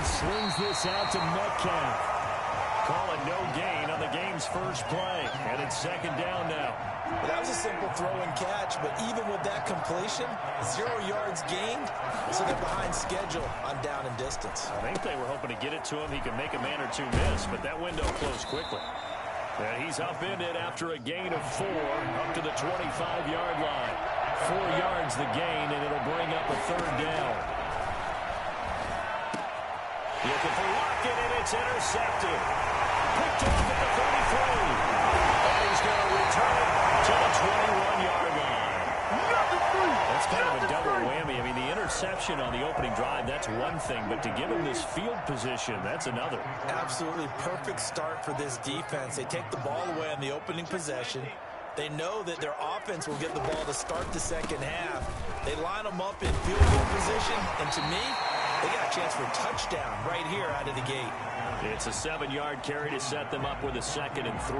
slings this out to Metcalf. Call it no gain on the game's first play. And it's second down now. Well, that was a simple throw and catch, but even with that completion, 0 yards gained, so they're behind schedule on down and distance. I think they were hoping to get it to him. He could make a man or two miss, but that window closed quickly. And he's upended after a gain of 4 up to the 25-yard line. 4 yards the gain, and it'll bring up a third down. Looking for Lockett, and it's intercepted. Picked off at the 33. And he's going to return it to the 21-yard line. That's kind of a double whammy. I mean, the interception on the opening drive, that's one thing. But to give him this field position, that's another. Absolutely perfect start for this defense. They take the ball away on the opening possession. They know that their offense will get the ball to start the second half. They line them up in field goal position. And to me, they got a chance for a touchdown right here out of the gate. It's a 7-yard carry to set them up with a 2nd and 3.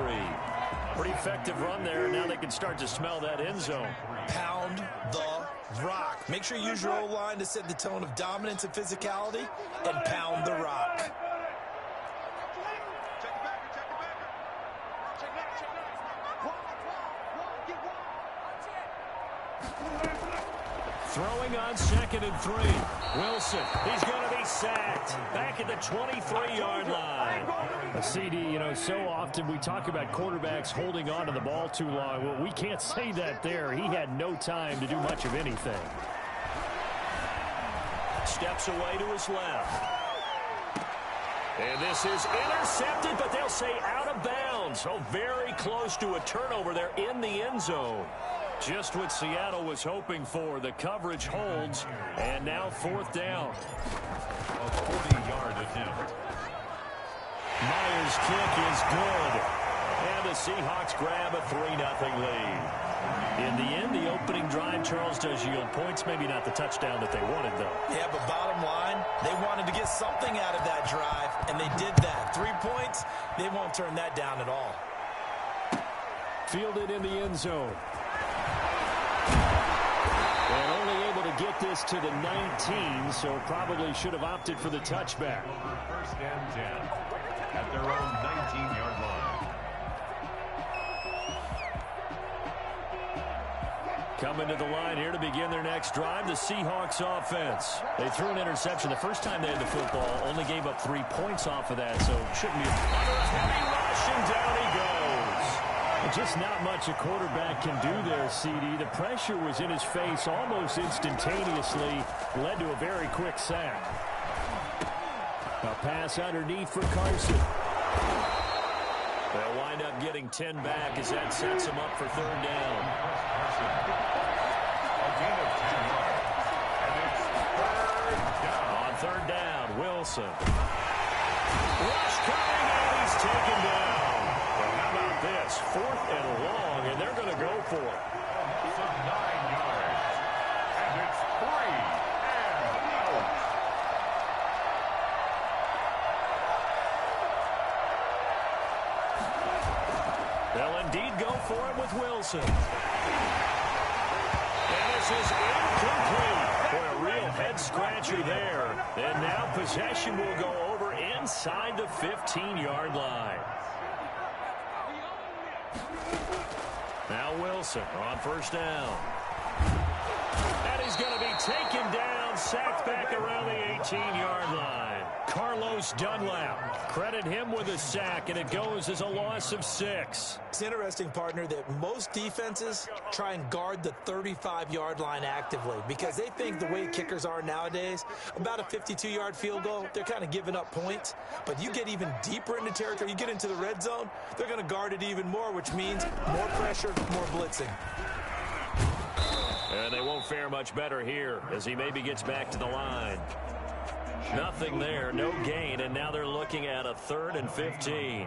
Pretty effective run there. Now they can start to smell that end zone. Pound the rock. Make sure you use your O-line to set the tone of dominance and physicality, and pound the rock. Throwing on 2nd and 3. Wilson, he's going to be sacked. Back at the 23-yard line. CD, you know, so often we talk about quarterbacks holding on to the ball too long. Well, we can't say that there. He had no time to do much of anything. Steps away to his left. And this is intercepted, but they'll say out of bounds. So very close to a turnover there in the end zone. Just what Seattle was hoping for. The coverage holds, and now 4th down. A 40-yard attempt. Myers' kick is good. And the Seahawks grab a 3-0 lead. In the end, the opening drive, Charles, does yield points. Maybe not the touchdown that they wanted, though. Yeah, but bottom line, they wanted to get something out of that drive, and they did that. 3 points, they won't turn that down at all. Fielded in the end zone. And only able to get this to the 19, so probably should have opted for the touchback. 1st and 10 at their own 19-yard line. Coming to the line here to begin their next drive, the Seahawks offense. They threw an interception the first time they had the football, only gave up 3 points off of that, so shouldn't be under a heavy rush, and down he goes. Just not much a quarterback can do there, CD. The pressure was in his face almost instantaneously, led to a very quick sack. A pass underneath for Carson. They'll wind up getting 10 back as that sets him up for 3rd down. A gain of 10 yards. And it's 3rd down. On 3rd down, Wilson. Rush coming, and he's taken down. Well, how about this? 4th and long, and they're going to go for it. Some 9 yards. And it's 3 and out. They'll indeed go for it with Wilson. And this is incomplete. Boy, a real head-scratcher there. And now possession will go over inside the 15-yard line. Now Wilson on 1st down. And he's going to be taken down, sacked back around the 18-yard line. Carlos Dunlap, credit him with a sack, and it goes as a loss of 6. It's interesting, partner, that most defenses try and guard the 35-yard line actively because they think the way kickers are nowadays, about a 52-yard field goal, they're kind of giving up points. But you get even deeper into territory, you get into the red zone, they're going to guard it even more, which means more pressure, more blitzing. And they won't fare much better here as he maybe gets back to the line. Nothing there, no gain, and now they're looking at a 3rd and 15.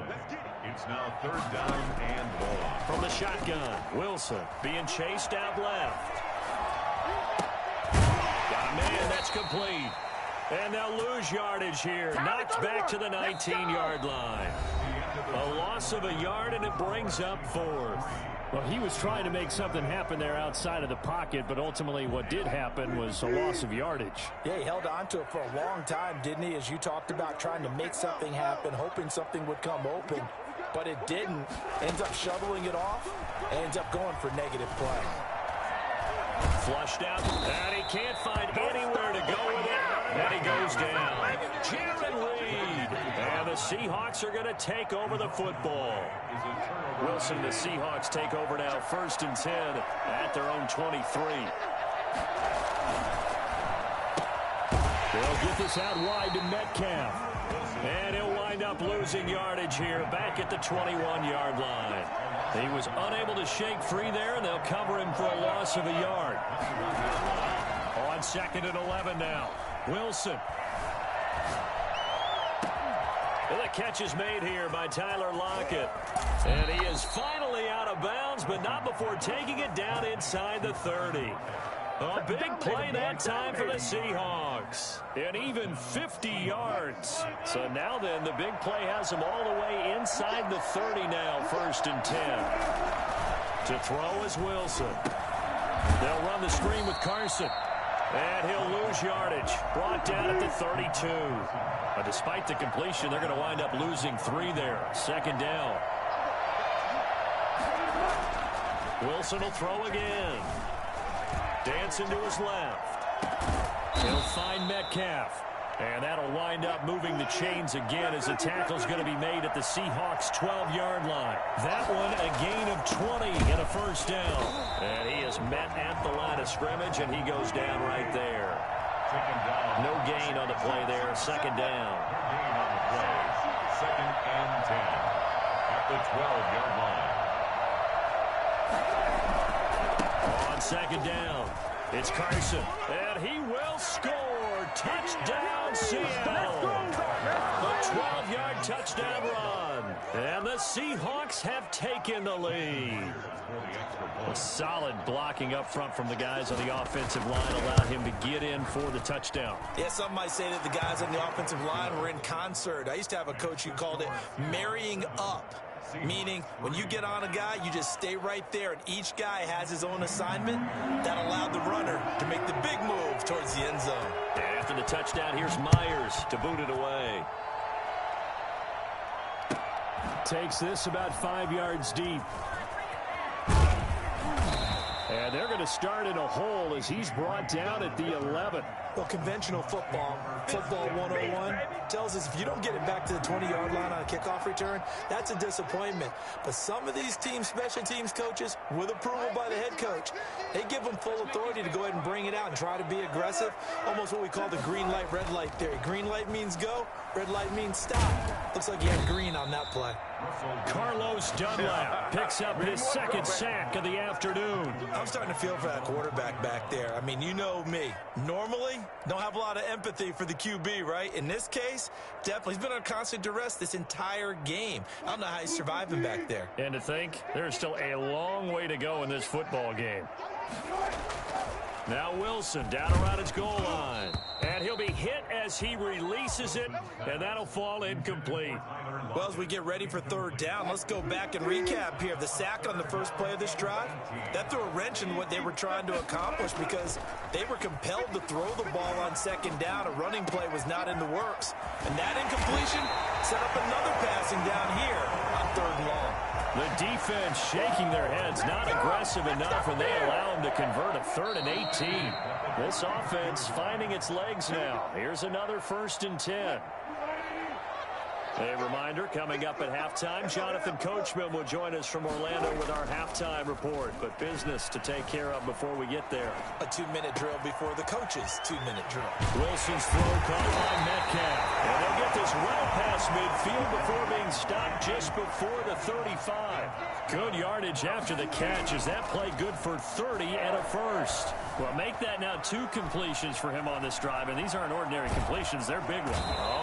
It's now 3rd down and long. From the shotgun, Wilson being chased out left. Got a man, that's complete. And they'll lose yardage here. Knocked back to the 19-yard line. A loss of a yard, and it brings up fourth. Well, he was trying to make something happen there outside of the pocket, but ultimately what did happen was a loss of yardage. Yeah, he held on to it for a long time, didn't he? As you talked about, trying to make something happen, hoping something would come open, but it didn't. Ends up shoveling it off, ends up going for negative play. Flushed out, and he can't find anywhere to go with it, and he goes down. Jaron Reed, and the Seahawks are going to take over the football. Wilson, the Seahawks take over now, 1st and 10 at their own 23. They'll get this out wide to Metcalf, and he'll wind up losing yardage here back at the 21-yard line. He was unable to shake free there, and they'll cover him for a loss of a yard. On 2nd and 11 now. Wilson. And the catch is made here by Tyler Lockett. And he is finally out of bounds, but not before taking it down inside the 30. A big play that time for the Seahawks. And even 50 yards. So now then, the big play has them all the way inside the 30 now, 1st and 10. To throw is Wilson. They'll run the screen with Carson. And he'll lose yardage. Brought down at the 32. But despite the completion, they're going to wind up losing 3 there. 2nd down. Wilson will throw again. Dancing to his left. He'll find Metcalf. And that'll wind up moving the chains again as the tackle's going to be made at the Seahawks' 12-yard line. That one a gain of 20 and a 1st down. And he is met at the line of scrimmage, and he goes down right there. No gain on the play there. 2nd down. Gain on the play. 2nd and 10 at the 12-yard line. On 2nd down, it's Carson, and he will score. Touchdown, Seattle. A 12-yard touchdown run. And the Seahawks have taken the lead. A solid blocking up front from the guys on the offensive line allowed him to get in for the touchdown. Yeah, some might say that the guys on the offensive line were in concert. I used to have a coach who called it marrying up. Meaning, when you get on a guy, you just stay right there, and each guy has his own assignment. That allowed the runner to make the big move towards the end zone. And after the touchdown, here's Myers to boot it away. Takes this about 5 yards deep. And they're going to start in a hole as he's brought down at the 11. Well, conventional football 101, tells us if you don't get it back to the 20-yard line on a kickoff return, that's a disappointment. But some of these teams, special teams coaches, with approval by the head coach, they give them full authority to go ahead and bring it out and try to be aggressive. Almost what we call the green light, red light theory. Green light means go, red light means stop. Looks like you had green on that play. Carlos Dunlap picks up his 2nd sack of the afternoon. I'm starting to feel for that quarterback back there. I mean, you know me. Normally, don't have a lot of empathy for the QB, right? In this case, definitely. He's been on constant duress this entire game. I don't know how he's surviving back there. And to think, there's still a long way to go in this football game. Now Wilson down around his goal line. And he'll be hit as he releases it, and that'll fall incomplete. Well, as we get ready for 3rd down, let's go back and recap here. The sack on the first play of this drive, that threw a wrench in what they were trying to accomplish because they were compelled to throw the ball on 2nd down. A running play was not in the works. And that incompletion set up another passing down here on 3rd and long. The defense shaking their heads, not aggressive enough, and they allow them to convert a 3rd and 18. This offense finding its legs now. Here's another 1st and 10. A reminder, coming up at halftime, Jonathan Coachman will join us from Orlando with our halftime report. But business to take care of before we get there. A 2-minute drill before the coach's 2-minute drill. Wilson's throw caught by Metcalf. And they'll get this well past midfield before being stopped just before the 35. Good yardage after the catch. Is that play good for 30 and a 1st? Well, make that now 2 completions for him on this drive. And these aren't ordinary completions. They're big ones.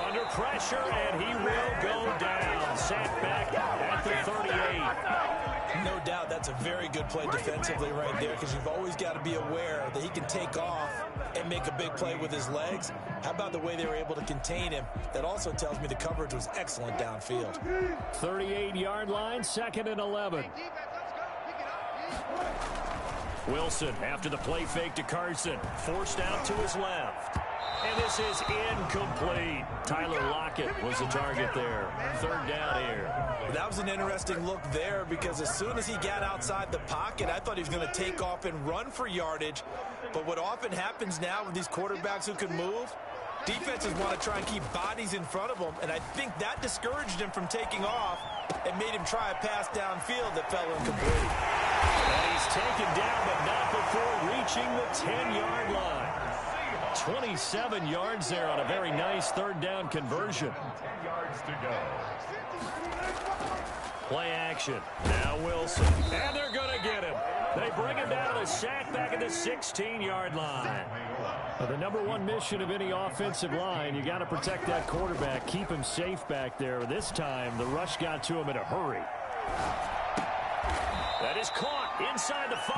Under pressure, and he will go down. Sacked back at the 38. No doubt that's a very good play defensively right there, because you've always got to be aware that he can take off and make a big play with his legs. How about the way they were able to contain him? That also tells me the coverage was excellent downfield. 38-yard line, 2nd and 11. Wilson after the play fake to Carson. Forced out to his left. And this is incomplete. Tyler Lockett was the target there. 3rd down here. That was an interesting look there, because as soon as he got outside the pocket, I thought he was going to take off and run for yardage. But what often happens now with these quarterbacks who can move, defenses want to try and keep bodies in front of them, and I think that discouraged him from taking off and made him try a pass downfield that fell incomplete. And he's taken down, but not before reaching the 10-yard line. 27 yards there on a very nice 3rd down conversion. 10 yards to go. Play action. Now Wilson. And they're going to get him. They bring him down, a sack back at the 16-yard line. Well, the number one mission of any offensive line, you got to protect that quarterback, keep him safe back there. This time, the rush got to him in a hurry. That is caught inside the 5.